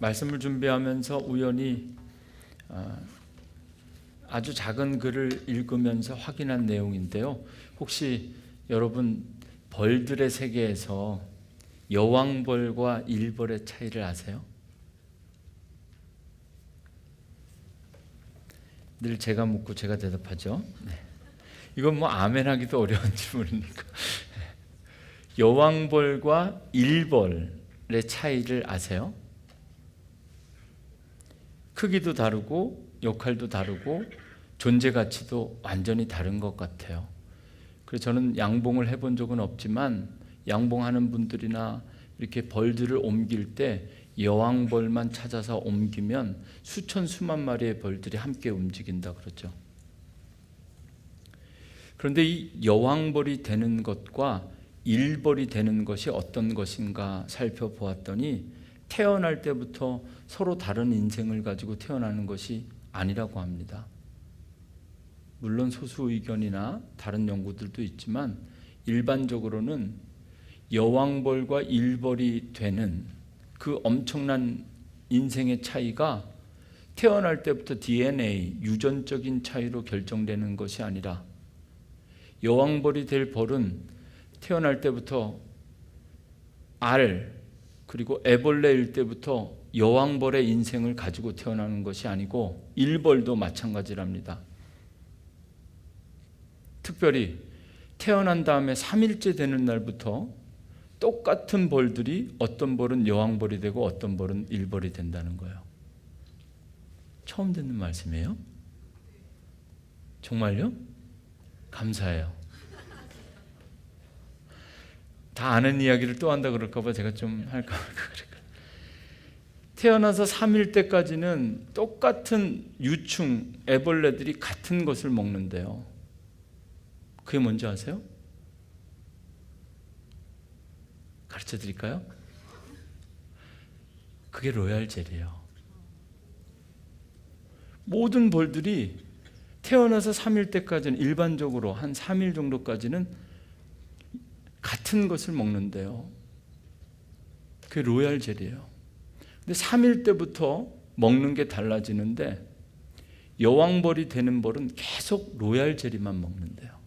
말씀을 준비하면서 우연히 아주 작은 글을 읽으면서 확인한 내용인데요. 혹시 여러분 벌들의 세계에서 여왕벌과 일벌의 차이를 아세요? 늘 제가 묻고 제가 대답하죠. 네. 이건 뭐 아멘하기도 어려운 질문이니까. 여왕벌과 일벌의 차이를 아세요? 크기도 다르고 역할도 다르고 존재 가치도 완전히 다른 것 같아요. 그래서 저는 양봉을 해본 적은 없지만 양봉하는 분들이나 이렇게 벌들을 옮길 때 여왕벌만 찾아서 옮기면 수천 수만 마리의 벌들이 함께 움직인다 그러죠. 그런데 이 여왕벌이 되는 것과 일벌이 되는 것이 어떤 것인가 살펴보았더니 태어날 때부터 서로 다른 인생을 가지고 태어나는 것이 아니라고 합니다. 물론 소수 의견이나 다른 연구들도 있지만 일반적으로는 여왕벌과 일벌이 되는 그 엄청난 인생의 차이가 태어날 때부터 DNA, 유전적인 차이로 결정되는 것이 아니라 여왕벌이 될 벌은 태어날 때부터 알 그리고 애벌레일 때부터 여왕벌의 인생을 가지고 태어나는 것이 아니고 일벌도 마찬가지랍니다. 특별히 태어난 다음에 3일째 되는 날부터 똑같은 벌들이 어떤 벌은 여왕벌이 되고 어떤 벌은 일벌이 된다는 거예요. 처음 듣는 말씀이에요? 정말요? 감사해요. 다 아는 이야기를 또 한다 그럴까 봐 제가 좀 할까 말까. 태어나서 3일 때까지는 똑같은 유충 애벌레들이 같은 것을 먹는데요. 그게 뭔지 아세요? 가르쳐 드릴까요? 그게 로얄 젤이에요. 모든 벌들이 태어나서 3일 때까지는 일반적으로 한 3일 정도까지는 같은 것을 먹는데요. 그게 로얄 젤이에요. 근데 3일 때부터 먹는 게 달라지는데 여왕벌이 되는 벌은 계속 로얄 젤리만 먹는데요.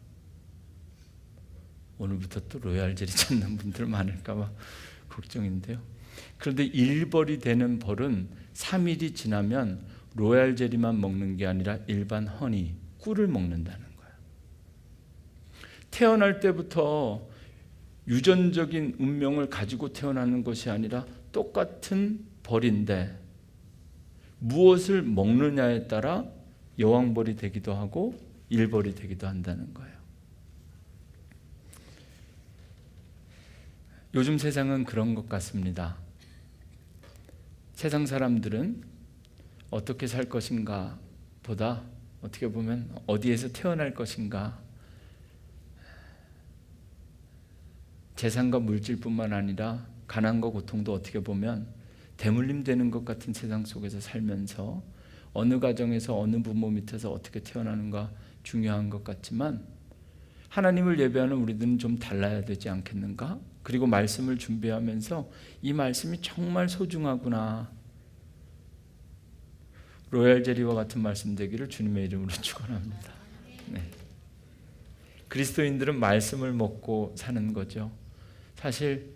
오늘부터 또 로얄 젤리 찾는 분들 많을까 봐 걱정인데요. 그런데 일벌이 되는 벌은 3일이 지나면 로얄 젤리만 먹는 게 아니라 일반 허니, 꿀을 먹는다는 거예요. 태어날 때부터 유전적인 운명을 가지고 태어나는 것이 아니라 똑같은 벌인데 무엇을 먹느냐에 따라 여왕벌이 되기도 하고 일벌이 되기도 한다는 거예요. 요즘 세상은 그런 것 같습니다. 세상 사람들은 어떻게 살 것인가 보다 어떻게 보면 어디에서 태어날 것인가, 재산과 물질뿐만 아니라 가난과 고통도 어떻게 보면 대물림되는 것 같은 세상 속에서 살면서 어느 가정에서 어느 부모 밑에서 어떻게 태어나는가 중요한 것 같지만 하나님을 예배하는 우리들은 좀 달라야 되지 않겠는가? 그리고 말씀을 준비하면서 이 말씀이 정말 소중하구나, 로얄 젤리와 같은 말씀 되기를 주님의 이름으로 축원합니다. 네. 그리스도인들은 말씀을 먹고 사는 거죠. 사실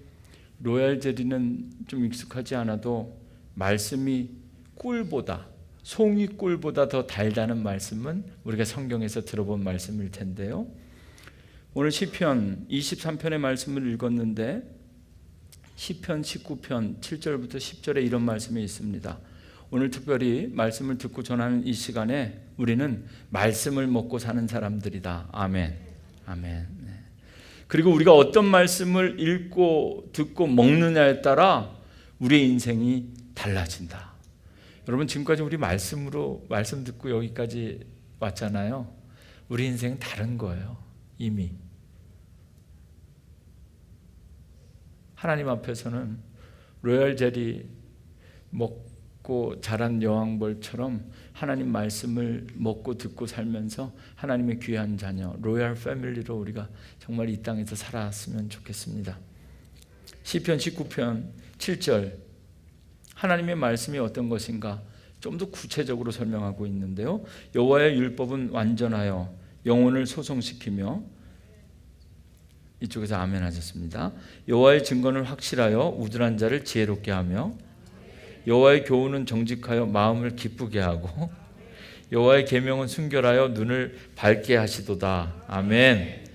로얄 젤리는 좀 익숙하지 않아도 말씀이 꿀보다, 송이 꿀보다 더 달다는 말씀은 우리가 성경에서 들어본 말씀일 텐데요. 오늘 시편 23편의 말씀을 읽었는데 시편 19편 7절부터 10절에 이런 말씀이 있습니다. 오늘 특별히 말씀을 듣고 전하는 이 시간에 우리는 말씀을 먹고 사는 사람들이다. 아멘. 아멘. 네. 그리고 우리가 어떤 말씀을 읽고 듣고 먹느냐에 따라 우리의 인생이 달라진다. 여러분 지금까지 우리 말씀 듣고 여기까지 왔잖아요. 우리 인생은 다른 거예요. 이미 하나님 앞에서는 로얄 젤리 먹고 자란 여왕벌처럼 하나님 말씀을 먹고 듣고 살면서 하나님의 귀한 자녀 로얄 패밀리로 우리가 정말 이 땅에서 살았으면 좋겠습니다. 시편 19편 7절 하나님의 말씀이 어떤 것인가 좀 더 구체적으로 설명하고 있는데요. 여호와의 율법은 완전하여 영혼을 소성시키며, 이쪽에서 아멘 하셨습니다. 여호와의 증거는 확실하여 우둔한 자를 지혜롭게 하며, 여호와의 교훈은 정직하여 마음을 기쁘게 하고, 여호와의 계명은 순결하여 눈을 밝게 하시도다. 아멘.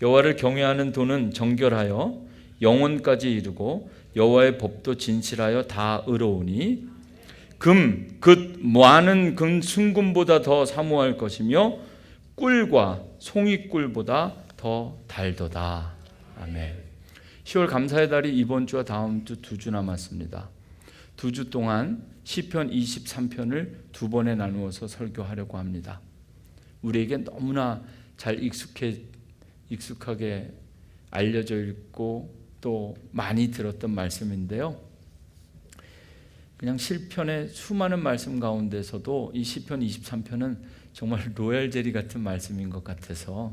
여호와를 경외하는 도는 정결하여 영혼까지 이르고, 여호와의 법도 진실하여 다 의로우니, 많은 금 순금보다 더 사모할 것이며 꿀과 송이꿀보다 더 달도다. 아멘. 10월 감사의 달이 이번 주와 다음 주 2주 남았습니다. 2주 동안 시편 23편을 2번에 나누어서 설교하려고 합니다. 우리에게 너무나 잘 익숙하게 알려져 있고 또 많이 들었던 말씀인데요. 그냥 시편의 수많은 말씀 가운데서도 이 시편 23편은 정말 로얄 젤리 같은 말씀인 것 같아서,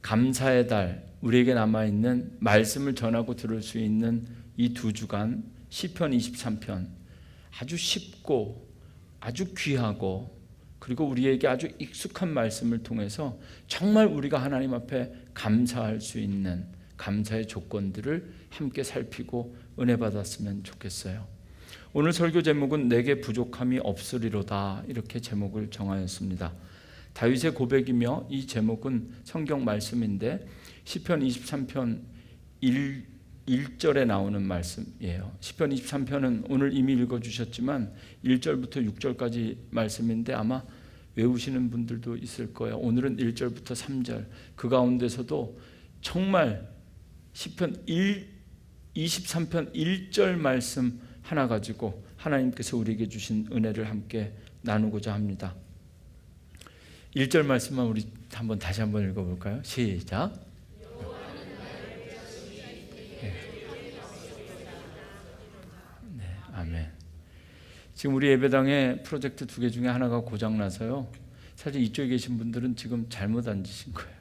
감사의 달, 우리에게 남아있는 말씀을 전하고 들을 수 있는 이 2주간 시편 23편, 아주 쉽고 아주 귀하고 그리고 우리에게 아주 익숙한 말씀을 통해서 정말 우리가 하나님 앞에 감사할 수 있는 감사의 조건들을 함께 살피고 은혜 받았으면 좋겠어요. 오늘 설교 제목은 내게 부족함이 없으리로다, 이렇게 제목을 정하였습니다. 다윗의 고백이며 이 제목은 성경 말씀인데 시편 23편 1절에 나오는 말씀이에요. 시편 23편은 오늘 이미 읽어주셨지만 1절부터 6절까지 말씀인데 아마 외우시는 분들도 있을 거예요. 오늘은 1절부터 3절, 그 가운데서도 정말 시편 23편 1절 말씀 하나 가지고 하나님께서 우리에게 주신 은혜를 함께 나누고자 합니다. 1절 말씀만 우리 다시 한번 읽어볼까요? 시작. 네, 아멘. 지금 우리 예배당에 프로젝트 2개 중에 하나가 고장나서요, 사실 이쪽에 계신 분들은 지금 잘못 앉으신 거예요.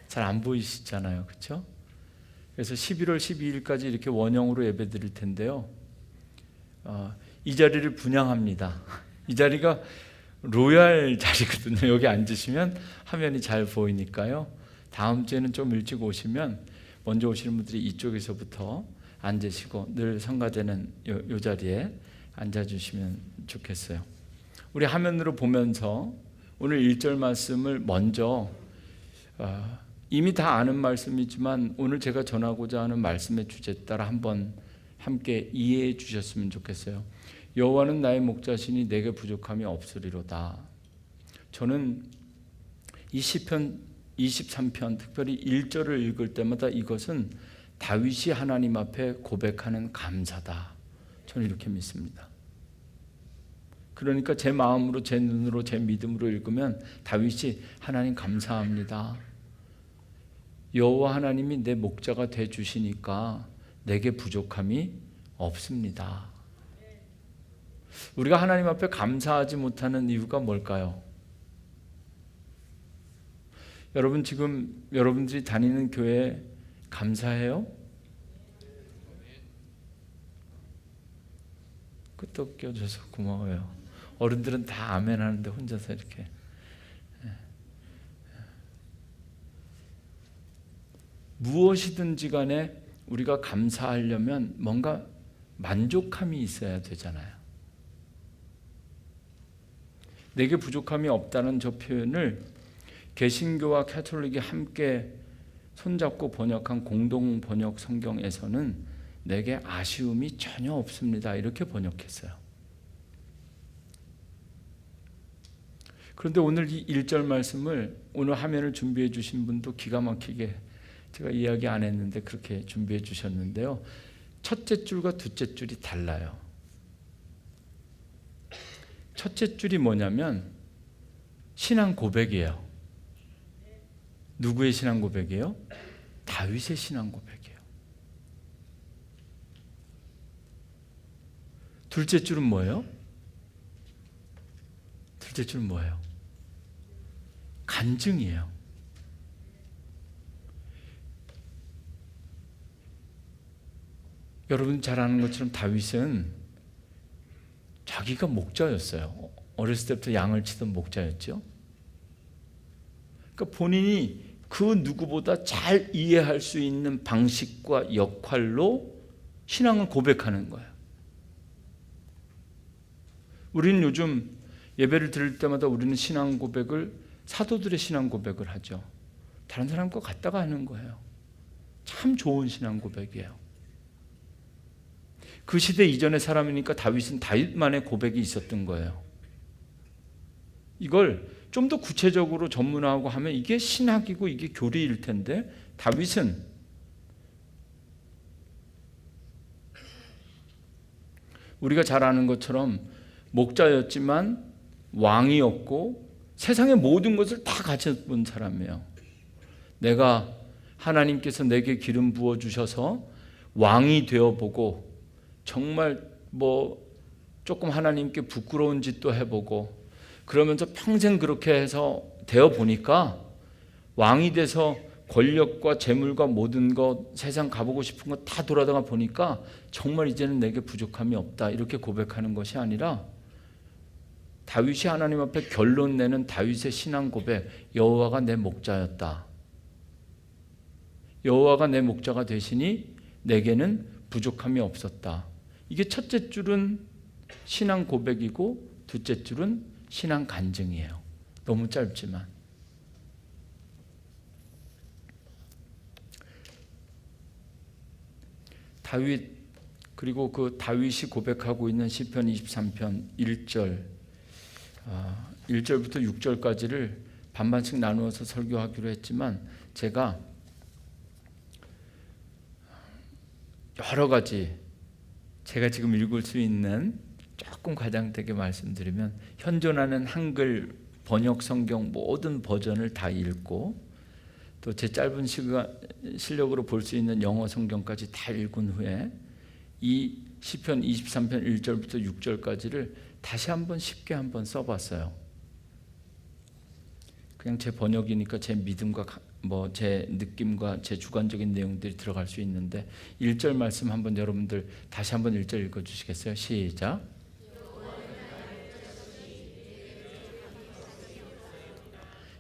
잘 안 보이시잖아요, 그렇죠? 그래서 11월 12일까지 이렇게 원형으로 예배 드릴 텐데요, 이 자리를 분양합니다. 이 자리가 로얄 자리거든요. 여기 앉으시면 화면이 잘 보이니까요, 다음 주에는 좀 일찍 오시면 먼저 오시는 분들이 이쪽에서부터 앉으시고 늘 성가되는 요 자리에 앉아주시면 좋겠어요. 우리 화면으로 보면서 오늘 1절 말씀을 먼저, 이미 다 아는 말씀이지만 오늘 제가 전하고자 하는 말씀의 주제에 따라 한번 함께 이해해 주셨으면 좋겠어요. 여호와는 나의 목자시니 내게 부족함이 없으리로다. 저는 이 시편 23편 특별히 1절을 읽을 때마다 이것은 다윗이 하나님 앞에 고백하는 감사다, 저는 이렇게 믿습니다. 그러니까 제 마음으로, 제 눈으로, 제 믿음으로 읽으면 다윗이 하나님 감사합니다, 여호와 하나님이 내 목자가 돼 주시니까 내게 부족함이 없습니다. 우리가 하나님 앞에 감사하지 못하는 이유가 뭘까요? 여러분, 지금 여러분들이 다니는 교회 감사해요? 끄떡 껴줘서 고마워요. 어른들은 다 아멘 하는데 혼자서 이렇게. 무엇이든지 간에 우리가 감사하려면 뭔가 만족함이 있어야 되잖아요. 내게 부족함이 없다는 저 표현을 개신교와 가톨릭이 함께 손잡고 번역한 공동 번역 성경에서는 내게 아쉬움이 전혀 없습니다, 이렇게 번역했어요. 그런데 오늘 이 1절 말씀을 오늘 화면을 준비해 주신 분도 기가 막히게, 제가 이야기 안 했는데 그렇게 준비해 주셨는데요, 첫째 줄과 둘째 줄이 달라요. 첫째 줄이 뭐냐면 신앙 고백이에요. 누구의 신앙 고백이에요? 다윗의 신앙 고백이에요. 둘째 줄은 뭐예요? 둘째 줄은 뭐예요? 간증이에요. 여러분 잘 아는 것처럼 다윗은 자기가 목자였어요. 어렸을 때부터 양을 치던 목자였죠. 그러니까 본인이 그 누구보다 잘 이해할 수 있는 방식과 역할로 신앙을 고백하는 거예요. 우리는 요즘 예배를 드릴 때마다 우리는 신앙 고백을 사도들의 신앙 고백을 하죠. 다른 사람과 같다가 하는 거예요. 참 좋은 신앙 고백이에요. 그 시대 이전의 사람이니까 다윗은 다윗만의 고백이 있었던 거예요. 이걸 좀 더 구체적으로 전문화하고 하면 이게 신학이고 이게 교리일 텐데, 다윗은 우리가 잘 아는 것처럼 목자였지만 왕이었고 세상의 모든 것을 다 가져본 사람이에요. 내가 하나님께서 내게 기름 부어 주셔서 왕이 되어보고 정말 조금 하나님께 부끄러운 짓도 해보고 그러면서 평생 그렇게 해서 되어 보니까 왕이 돼서 권력과 재물과 모든 것, 세상 가보고 싶은 거 다 돌아다가 보니까 정말 이제는 내게 부족함이 없다, 이렇게 고백하는 것이 아니라 다윗이 하나님 앞에 결론 내는 다윗의 신앙 고백, 여호와가 내 목자였다. 여호와가 내 목자가 되시니 내게는 부족함이 없었다. 이게 첫째 줄은 신앙 고백이고 둘째 줄은 신앙 간증이에요. 너무 짧지만. 다윗, 그리고 그 다윗이 고백하고 있는 시편 23편 1절부터 6절까지를 반반씩 나누어서 설교하기로 했지만 제가 여러 가지 제가 지금 읽을 수 있는 조금 과장되게 말씀드리면, 현존하는 한글 번역 성경 모든 버전을 다 읽고 또 제 짧은 실력으로 볼 수 있는 영어 성경까지 다 읽은 후에 이 시편 23편 1절부터 6절까지를 다시 한번 쉽게 한번 써봤어요. 그냥 제 번역이니까 제 믿음과 제 느낌과 제 주관적인 내용들이 들어갈 수 있는데 1절 말씀 한번 여러분들 다시 한번 1절 읽어주시겠어요? 시작.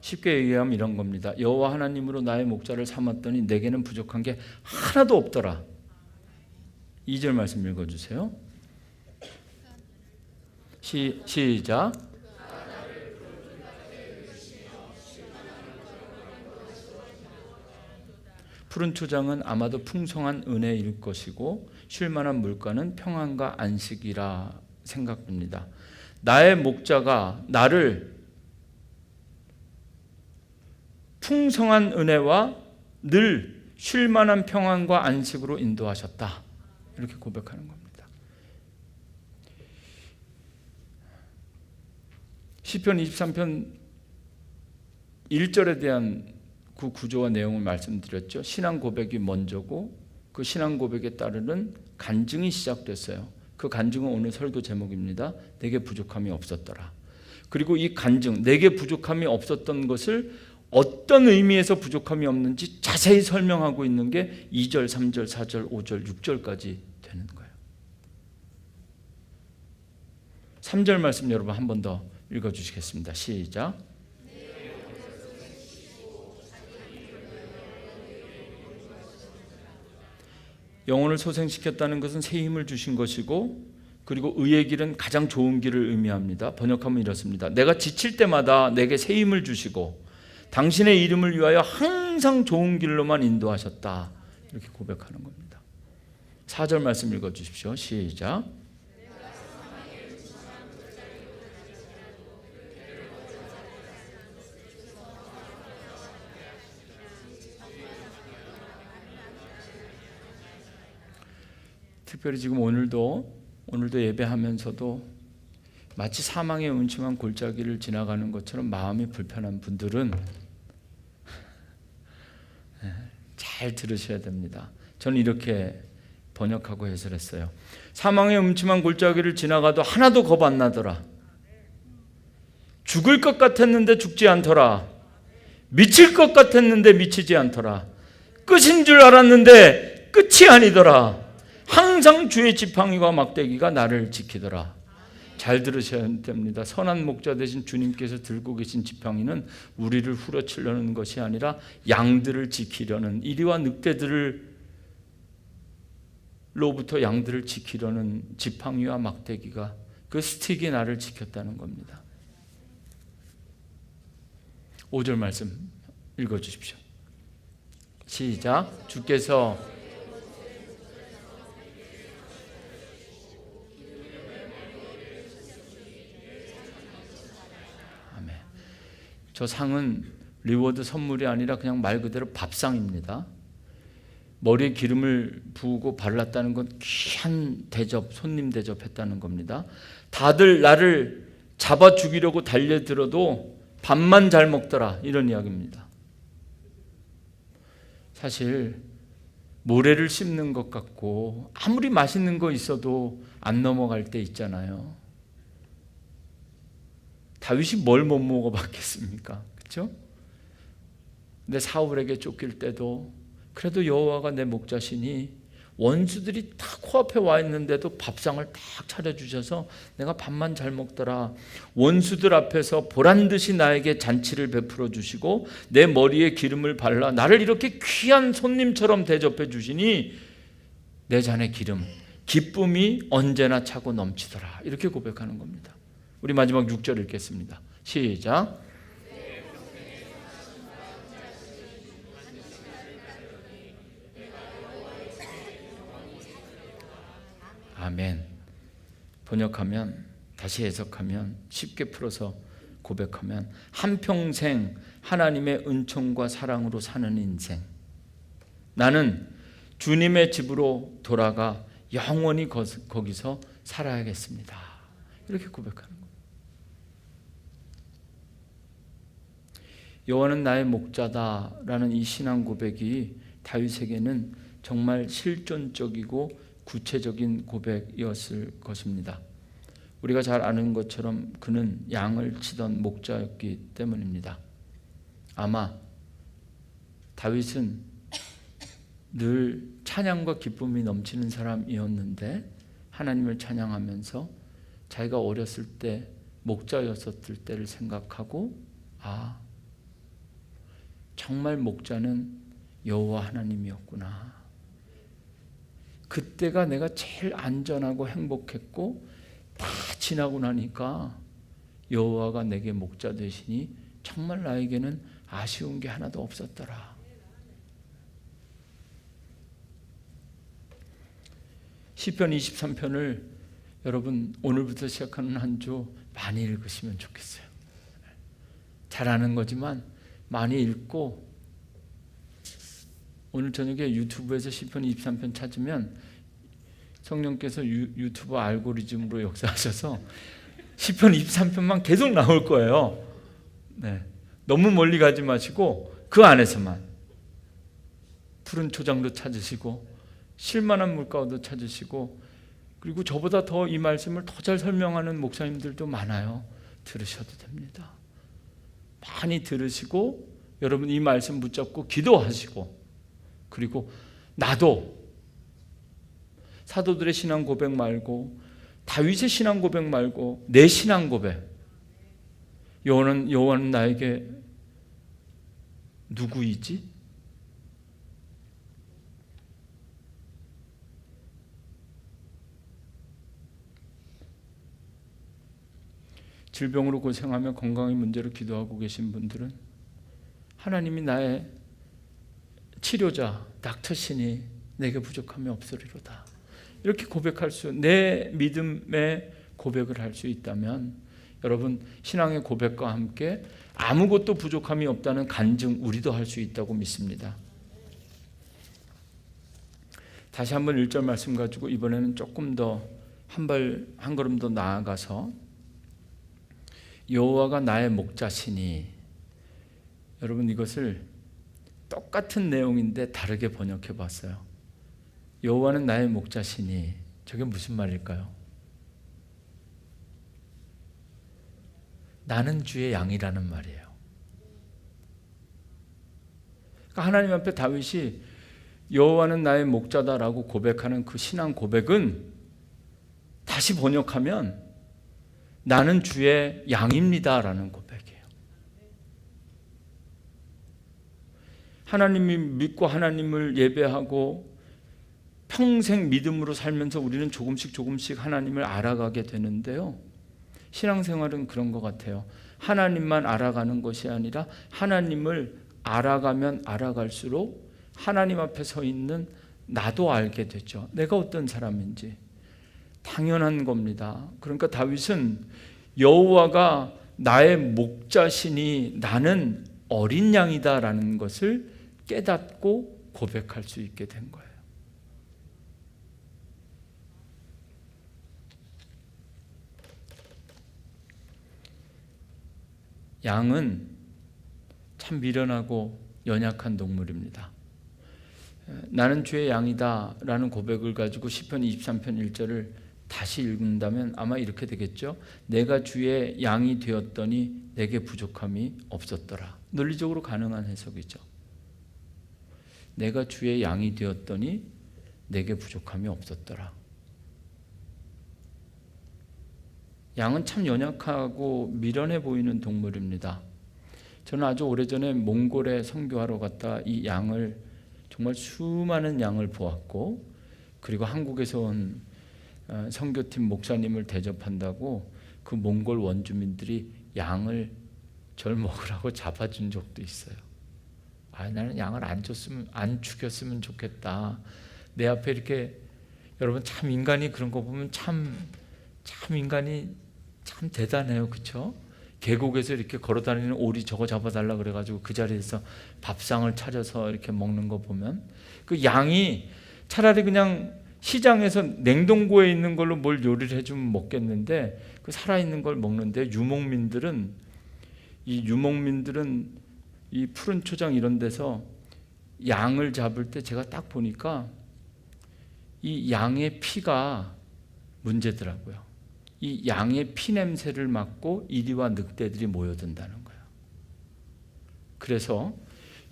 쉽게 얘기하면 이런 겁니다. 여호와 하나님으로 나의 목자를 삼았더니 내게는 부족한 게 하나도 없더라. 2절 말씀 읽어주세요. 시작. 푸른 초장은 아마도 풍성한 은혜일 것이고 쉴만한 물가는 평안과 안식이라 생각됩니다. 나의 목자가 나를 풍성한 은혜와 늘 쉴만한 평안과 안식으로 인도하셨다, 이렇게 고백하는 겁니다. 시편 23편 1절에 대한 그 구조와 내용을 말씀드렸죠. 신앙 고백이 먼저고 그 신앙 고백에 따르는 간증이 시작됐어요. 그 간증은 오늘 설교 제목입니다. 내게 부족함이 없었더라. 그리고 이 간증, 내게 부족함이 없었던 것을 어떤 의미에서 부족함이 없는지 자세히 설명하고 있는 게 2절, 3절, 4절, 5절, 6절까지 되는 거예요. 3절 말씀 여러분 한 번 더 읽어주시겠습니다. 시작. 영혼을 소생시켰다는 것은 새 힘을 주신 것이고, 그리고 의의 길은 가장 좋은 길을 의미합니다. 번역하면 이렇습니다. 내가 지칠 때마다 내게 새 힘을 주시고 당신의 이름을 위하여 항상 좋은 길로만 인도하셨다, 이렇게 고백하는 겁니다. 4절 말씀 읽어주십시오. 시작. 특별히 지금 오늘도 예배하면서도 마치 사망의 음침한 골짜기를 지나가는 것처럼 마음이 불편한 분들은 잘 들으셔야 됩니다. 저는 이렇게 번역하고 해설했어요. 사망의 음침한 골짜기를 지나가도 하나도 겁 안 나더라. 죽을 것 같았는데 죽지 않더라. 미칠 것 같았는데 미치지 않더라. 끝인 줄 알았는데 끝이 아니더라. 항상 주의 지팡이와 막대기가 나를 지키더라. 잘 들으셔야 됩니다. 선한 목자 되신 주님께서 들고 계신 지팡이는 우리를 후려치려는 것이 아니라 양들을 지키려는, 이리와 늑대들로부터 양들을 지키려는 지팡이와 막대기가, 그 스틱이 나를 지켰다는 겁니다. 5절 말씀 읽어주십시오. 시작. 주께서 아멘. 저 상은 리워드 선물이 아니라 그냥 말 그대로 밥상입니다. 머리에 기름을 부으고 발랐다는 건 귀한 대접, 손님 대접했다는 겁니다. 다들 나를 잡아 죽이려고 달려들어도 밥만 잘 먹더라, 이런 이야기입니다. 사실 모래를 씹는 것 같고 아무리 맛있는 거 있어도 안 넘어갈 때 있잖아요. 다윗이 뭘 못 먹어봤겠습니까? 그렇죠? 근데 사울에게 쫓길 때도 그래도 여호와가 내 목자시니 원수들이 다 코앞에 와 있는데도 밥상을 딱 차려주셔서 내가 밥만 잘 먹더라. 원수들 앞에서 보란듯이 나에게 잔치를 베풀어 주시고 내 머리에 기름을 발라 나를 이렇게 귀한 손님처럼 대접해 주시니 내 잔의 기름, 기쁨이 언제나 차고 넘치더라. 이렇게 고백하는 겁니다. 우리 마지막 6절 읽겠습니다. 시작. 아멘. 번역하면, 다시 해석하면, 쉽게 풀어서 고백하면 한평생 하나님의 은총과 사랑으로 사는 인생, 나는 주님의 집으로 돌아가 영원히 거기서 살아야겠습니다. 이렇게 고백하는 거예요. 여호와는 나의 목자다라는 이 신앙 고백이 다윗에게는 정말 실존적이고 구체적인 고백이었을 것입니다. 우리가 잘 아는 것처럼 그는 양을 치던 목자였기 때문입니다. 아마 다윗은 늘 찬양과 기쁨이 넘치는 사람이었는데 하나님을 찬양하면서 자기가 어렸을 때 목자였었을 때를 생각하고, 아, 정말 목자는 여호와 하나님이었구나. 그때가 내가 제일 안전하고 행복했고 다 지나고 나니까 여호와가 내게 목자 되시니 정말 나에게는 아쉬운 게 하나도 없었더라. 시편 23편을 여러분 오늘부터 시작하는 한 주 많이 읽으시면 좋겠어요. 잘 아는 거지만 많이 읽고, 오늘 저녁에 유튜브에서 시편 23편 찾으면 성령께서 유튜브 알고리즘으로 역사하셔서 시편 23편만 계속 나올 거예요. 네. 너무 멀리 가지 마시고 그 안에서만 푸른 초장도 찾으시고 쉴만한 물가도 찾으시고, 그리고 저보다 더 이 말씀을 더 잘 설명하는 목사님들도 많아요. 들으셔도 됩니다. 많이 들으시고 여러분 이 말씀 붙잡고 기도하시고, 그리고 나도 사도들의 신앙 고백 말고 다윗의 신앙 고백 말고 내 신앙 고백, 여호와는 나에게 누구이지? 질병으로 고생하며 건강의 문제로 기도하고 계신 분들은 하나님이 나의 치료자, 닥터시니 내게 부족함이 없으리로다. 이렇게 고백할 수, 내 믿음의 고백을 할 수 있다면 여러분 신앙의 고백과 함께 아무것도 부족함이 없다는 간증 우리도 할 수 있다고 믿습니다. 다시 한번 1절 말씀 가지고 이번에는 조금 더 한 걸음 더 나아가서 여호와가 나의 목자시니, 여러분 이것을 똑같은 내용인데 다르게 번역해 봤어요. 여호와는 나의 목자시니, 저게 무슨 말일까요? 나는 주의 양이라는 말이에요. 그러니까 하나님 앞에 다윗이 여호와는 나의 목자다라고 고백하는 그 신앙 고백은 다시 번역하면 나는 주의 양입니다라는 고백이에요. 하나님이 믿고 하나님을 예배하고 평생 믿음으로 살면서 우리는 조금씩 하나님을 알아가게 되는데요. 신앙생활은 그런 것 같아요. 하나님만 알아가는 것이 아니라 하나님을 알아가면 알아갈수록 하나님 앞에 서 있는 나도 알게 되죠. 내가 어떤 사람인지. 당연한 겁니다. 그러니까 다윗은 여호와가 나의 목자시니 나는 어린 양이다라는 것을 깨닫고 고백할 수 있게 된 거예요. 양은 참 미련하고 연약한 동물입니다. 나는 주의 양이다 라는 고백을 가지고 시편 23편 1절을 다시 읽는다면 아마 이렇게 되겠죠. 내가 주의 양이 되었더니 내게 부족함이 없었더라. 논리적으로 가능한 해석이죠. 내가 주의 양이 되었더니 내게 부족함이 없었더라. 양은 참 연약하고 미련해 보이는 동물입니다. 저는 아주 오래전에 몽골에 선교하러 갔다 이 양을 정말 수많은 양을 보았고, 그리고 한국에서 온 선교팀 목사님을 대접한다고 그 몽골 원주민들이 양을 절 먹으라고 잡아준 적도 있어요. 나는 양을 안 죽였으면 좋겠다. 내 앞에 이렇게, 여러분 참 인간이 그런 거 보면 참 인간이 참 대단해요. 그렇죠? 계곡에서 이렇게 걸어다니는 오리 저거 잡아달라 그래가지고 그 자리에서 밥상을 차려서 이렇게 먹는 거 보면, 그 양이 차라리 그냥 시장에서 냉동고에 있는 걸로 뭘 요리를 해주면 먹겠는데 그 살아있는 걸 먹는데, 유목민들은 이 푸른 초장 이런 데서 양을 잡을 때 제가 딱 보니까 이 양의 피가 문제더라고요. 이 양의 피 냄새를 맡고 이리와 늑대들이 모여든다는 거예요. 그래서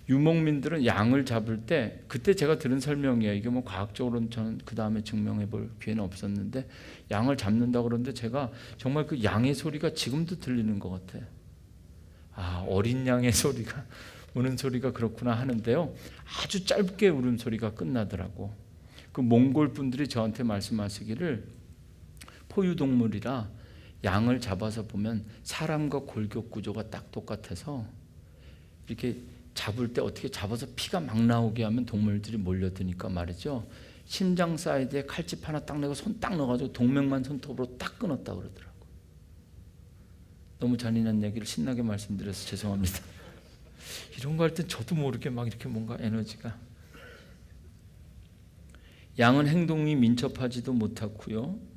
유목민들은 양을 잡을 때, 그때 제가 들은 설명이에요. 이게 뭐 과학적으로는 저는 그 다음에 증명해 볼 기회는 없었는데, 양을 잡는다고 그러는데 제가 정말 그 양의 소리가 지금도 들리는 것 같아요. 어린 양의 소리가, 우는 소리가 그렇구나 하는데요. 아주 짧게 울음소리가 끝나더라고. 그 몽골 분들이 저한테 말씀하시기를, 포유동물이라 양을 잡아서 보면 사람과 골격 구조가 딱 똑같아서 이렇게 잡을 때 어떻게 잡아서 피가 막 나오게 하면 동물들이 몰려드니까 말이죠. 심장 사이드에 칼집 하나 딱 내고 손 딱 넣어가지고 동맥만 손톱으로 딱 끊었다고 그러더라고요. 너무 잔인한 얘기를 신나게 말씀드려서 죄송합니다. 이런 거 할 땐 저도 모르게 막 이렇게 뭔가 에너지가. 양은 행동이 민첩하지도 못하고요.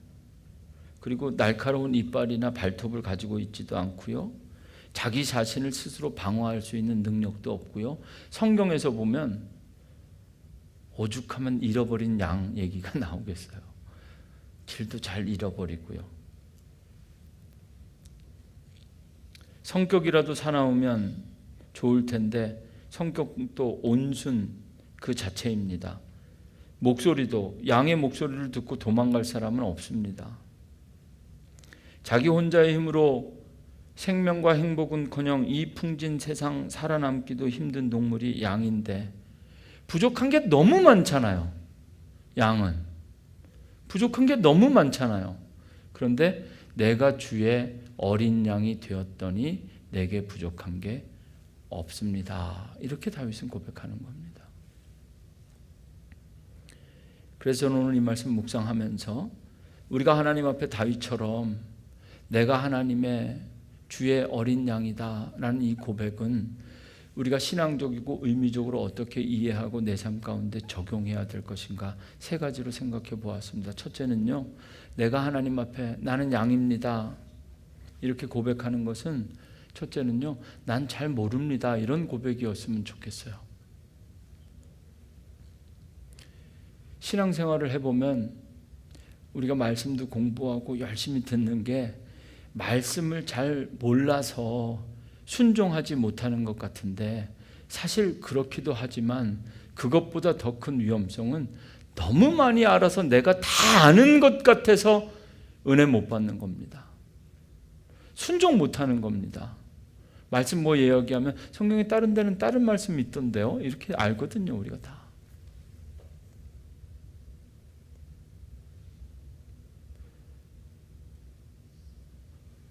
그리고 날카로운 이빨이나 발톱을 가지고 있지도 않고요. 자기 자신을 스스로 방어할 수 있는 능력도 없고요. 성경에서 보면 오죽하면 잃어버린 양 얘기가 나오겠어요. 길도 잘 잃어버리고요. 성격이라도 사나우면 좋을 텐데 성격도 온순 그 자체입니다. 목소리도, 양의 목소리를 듣고 도망갈 사람은 없습니다. 자기 혼자의 힘으로 생명과 행복은커녕 이 풍진 세상 살아남기도 힘든 동물이 양인데, 부족한 게 너무 많잖아요. 양은 부족한 게 너무 많잖아요. 그런데 내가 주의 어린 양이 되었더니 내게 부족한 게 없습니다. 이렇게 다윗은 고백하는 겁니다. 그래서 저는 오늘 이 말씀 묵상하면서 우리가 하나님 앞에 다윗처럼 내가 하나님의 주의 어린 양이다 라는 이 고백은 우리가 신앙적이고 의미적으로 어떻게 이해하고 내 삶 가운데 적용해야 될 것인가, 세 가지로 생각해 보았습니다. 첫째는요, 내가 하나님 앞에 나는 양입니다 이렇게 고백하는 것은, 첫째는요, 난 잘 모릅니다 이런 고백이었으면 좋겠어요. 신앙생활을 해보면 우리가 말씀도 공부하고 열심히 듣는 게 말씀을 잘 몰라서 순종하지 못하는 것 같은데, 사실 그렇기도 하지만 그것보다 더 큰 위험성은 너무 많이 알아서 내가 다 아는 것 같아서 은혜 못 받는 겁니다. 순종 못하는 겁니다. 말씀 뭐 이야기하면 성경에 다른 데는 다른 말씀이 있던데요, 이렇게 알거든요. 우리가 다.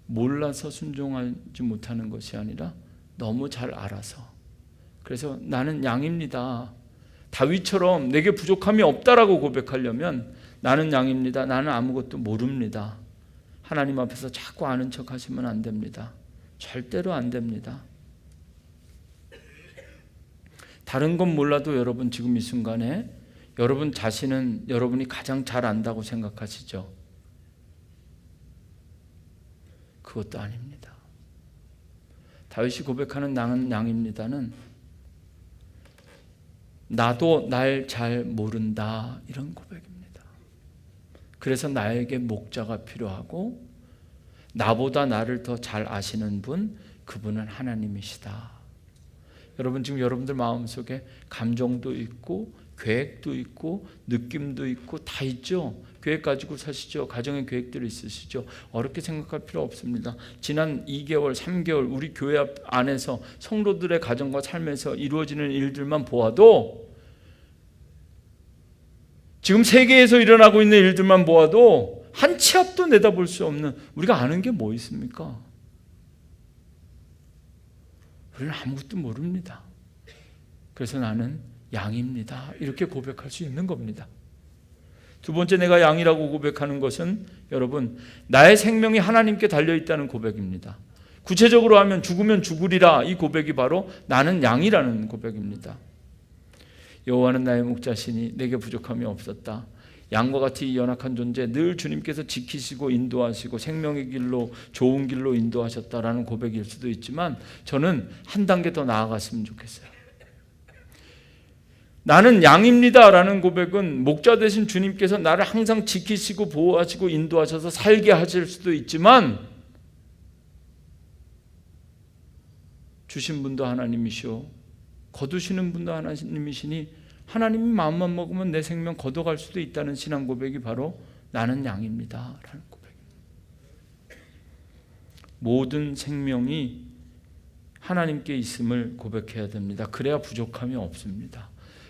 몰라서 순종하지 못하는 것이 아니라 너무 잘 알아서. 그래서 나는 양입니다. 다윗처럼 내게 부족함이 없다라고 고백하려면 나는 양입니다. 나는 아무것도 모릅니다. 하나님 앞에서 자꾸 아는 척 하시면 안 됩니다. 절대로 안 됩니다. 다른 건 몰라도 여러분 지금 이 순간에 여러분 자신은 여러분이 가장 잘 안다고 생각하시죠? 그것도 아닙니다. 다윗이 고백하는 나는 양입니다는 나도 날 잘 모른다, 이런 고백입니다. 그래서 나에게 목자가 필요하고 나보다 나를 더 잘 아시는 분, 그분은 하나님이시다. 여러분 지금 여러분들 마음속에 감정도 있고 계획도 있고 느낌도 있고 다 있죠. 계획 가지고 사시죠. 가정의 계획들이 있으시죠. 어렵게 생각할 필요 없습니다. 지난 2개월, 3개월 우리 교회 안에서 성도들의 가정과 삶에서 이루어지는 일들만 보아도, 지금 세계에서 일어나고 있는 일들만 보아도 한 치 앞도 내다볼 수 없는, 우리가 아는 게 뭐 있습니까? 우리는 아무것도 모릅니다. 그래서 나는 양입니다, 이렇게 고백할 수 있는 겁니다. 두 번째, 내가 양이라고 고백하는 것은 여러분 나의 생명이 하나님께 달려있다는 고백입니다. 구체적으로 하면 죽으면 죽으리라, 이 고백이 바로 나는 양이라는 고백입니다. 여호와는 나의 목자시니 내게 부족함이 없었다. 양과 같이 연약한 존재 늘 주님께서 지키시고 인도하시고 생명의 길로, 좋은 길로 인도하셨다라는 고백일 수도 있지만 저는 한 단계 더 나아갔으면 좋겠어요. 나는 양입니다 라는 고백은 목자 되신 주님께서 나를 항상 지키시고 보호하시고 인도하셔서 살게 하실 수도 있지만 주신 분도 하나님이시오, 거두시는 분도 하나님이시니 하나님이 마음만 먹으면 내 생명 걷어갈 수도 있다는 신앙 고백이 바로 나는 양입니다 라는 고백입니다. 모든 생명이 하나님께 있음을 고백해야 됩니다. 그래야 부족함이 없습니다.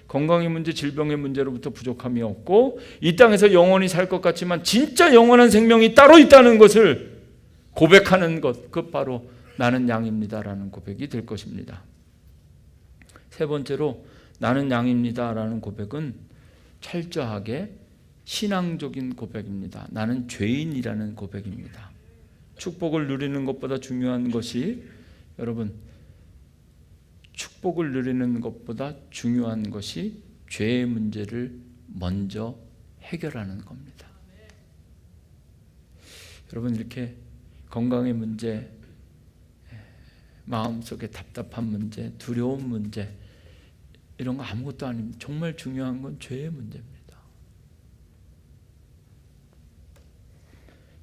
건강의 문제, 질병의 문제로부터 부족함이 없고 이 땅에서 영원히 살 것 같지만 진짜 영원한 생명이 따로 있다는 것을 고백하는 것, 그 바로 나는 양입니다 라는 고백이 될 것입니다. 세 번째로 나는 양입니다 라는 고백은 철저하게 신앙적인 고백입니다. 나는 죄인이라는 고백입니다. 축복을 누리는 것보다 중요한 것이, 여러분 축복을 누리는 것보다 중요한 것이 죄의 문제를 먼저 해결하는 겁니다. 여러분 이렇게 건강의 문제, 마음속에 답답한 문제, 두려운 문제, 이런 거 아무것도 아닙니다. 정말 중요한 건 죄의 문제입니다.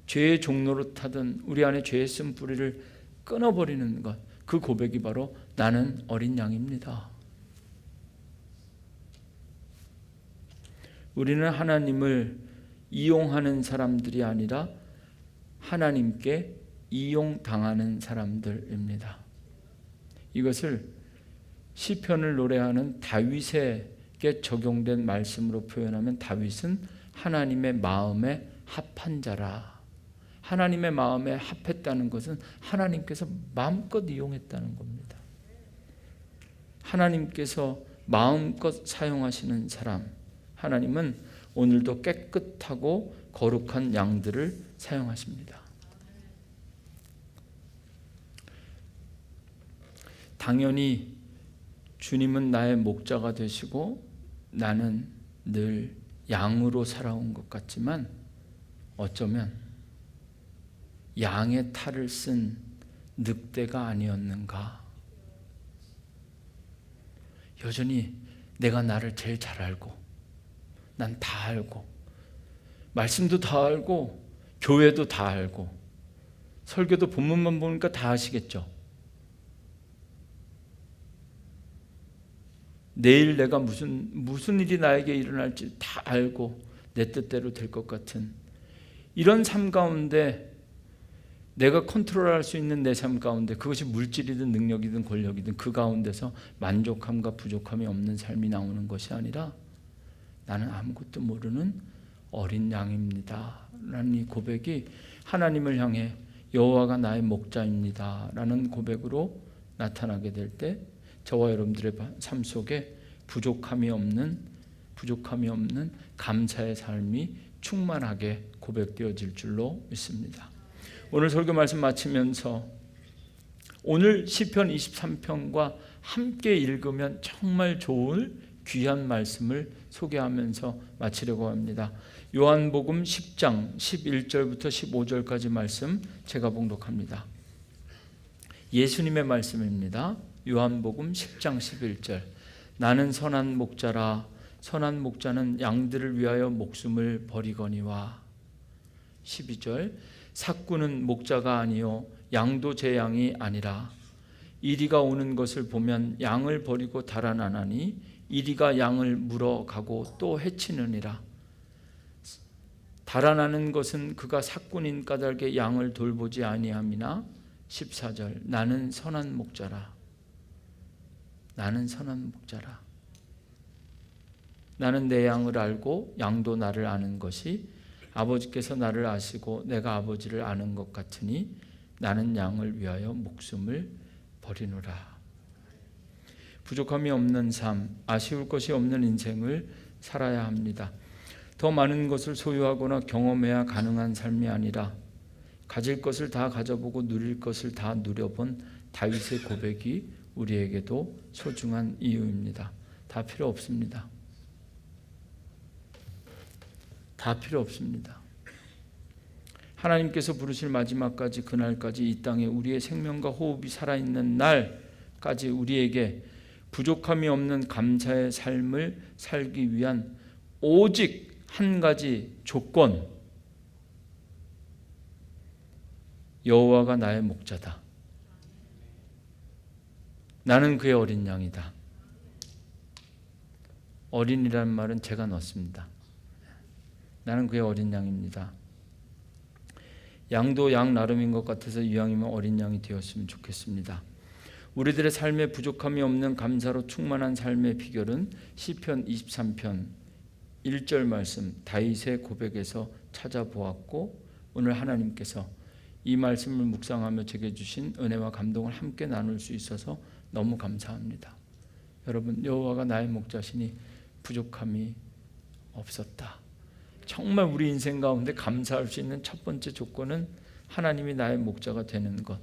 죄의 종로로 타던 우리 안에 죄의 쓴뿌리를 끊어버리는 것, 그 고백이 바로 나는 어린 양입니다. 우리는 하나님을 이용하는 사람들이 아니라 하나님께 이용당하는 사람들입니다. 이것을 시편을 노래하는 다윗에게 적용된 말씀으로 표현하면 다윗은 하나님의 마음에 합한 자라. 하나님의 마음에 합했다는 것은 하나님께서 마음껏 이용했다는 겁니다. 하나님께서 마음껏 사용하시는 사람, 하나님은 오늘도 깨끗하고 거룩한 양들을 사용하십니다. 당연히 주님은 나의 목자가 되시고 나는 늘 양으로 살아온 것 같지만 어쩌면 양의 탈을 쓴 늑대가 아니었는가. 여전히 내가 나를 제일 잘 알고 난 다 알고 말씀도 다 알고 교회도 다 알고 설교도 본문만 보니까 다 아시겠죠. 내일 내가 무슨 일이 나에게 일어날지 다 알고 내 뜻대로 될 것 같은 이런 삶 가운데 내가 컨트롤할 수 있는 내 삶 가운데, 그것이 물질이든 능력이든 권력이든 그 가운데서 만족함과 부족함이 없는 삶이 나오는 것이 아니라 나는 아무것도 모르는 어린 양입니다 라는 이 고백이 하나님을 향해 여호와가 나의 목자입니다 라는 고백으로 나타나게 될 때 저와 여러분들의 삶 속에 부족함이 없는 감사의 삶이 충만하게 고백되어질 줄로 믿습니다. 오늘 설교 말씀 마치면서 오늘 시편 23편과 함께 읽으면 정말 좋은 귀한 말씀을 소개하면서 마치려고 합니다. 요한복음 10장 11절부터 15절까지 말씀 제가 봉독합니다. 예수님의 말씀입니다. 요한복음 10장 11절. 나는 선한 목자라. 선한 목자는 양들을 위하여 목숨을 버리거니와. 12절. 삭구는 목자가 아니요 양도 제 양이 아니라. 이리가 오는 것을 보면 양을 버리고 달아나나니 이리가 양을 물어가고 또 해치느니라. 달아나는 것은 그가 삭군인 까닭에 양을 돌보지 아니함이나. 14절. 나는 선한 목자라. 나는 선한 목자라. 나는 내 양을 알고 양도 나를 아는 것이 아버지께서 나를 아시고 내가 아버지를 아는 것 같으니 나는 양을 위하여 목숨을 버리노라. 부족함이 없는 삶, 아쉬울 것이 없는 인생을 살아야 합니다. 더 많은 것을 소유하거나 경험해야 가능한 삶이 아니라 가질 것을 다 가져보고 누릴 것을 다 누려본 다윗의 고백이 우리에게도 소중한 이유입니다. 다 필요 없습니다. 다 필요 없습니다. 하나님께서 부르실 마지막까지, 그날까지 이 땅에 우리의 생명과 호흡이 살아있는 날까지 우리에게 부족함이 없는 감사의 삶을 살기 위한 오직 한 가지 조건, 여호와가 나의 목자다. 나는 그의 어린 양이다. 어린이라는 말은 제가 넣습니다. 나는 그의 어린 양입니다. 양도 양 나름인 것 같아서 이왕이면 어린 양이 되었으면 좋겠습니다. 우리들의 삶에 부족함이 없는 감사로 충만한 삶의 비결은 시편 23편 1절 말씀 다윗의 고백에서 찾아보았고, 오늘 하나님께서 이 말씀을 묵상하며 제게 주신 은혜와 감동을 함께 나눌 수 있어서 너무 감사합니다. 여러분, 여호와가 나의 목자시니 부족함이 없었다. 정말 우리 인생 가운데 감사할 수 있는 첫 번째 조건은 하나님이 나의 목자가 되는 것.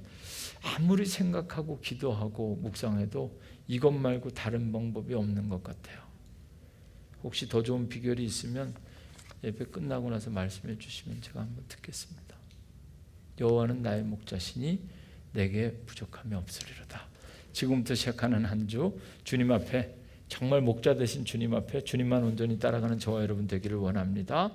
아무리 생각하고 기도하고 묵상해도 이것 말고 다른 방법이 없는 것 같아요. 혹시 더 좋은 비결이 있으면 예배 끝나고 나서 말씀해 주시면 제가 한번 듣겠습니다. 여호와는 나의 목자시니 내게 부족함이 없으리로다. 지금부터 시작하는 한 주 주님 앞에, 정말 목자 되신 주님 앞에 주님만 온전히 따라가는 저와 여러분 되기를 원합니다.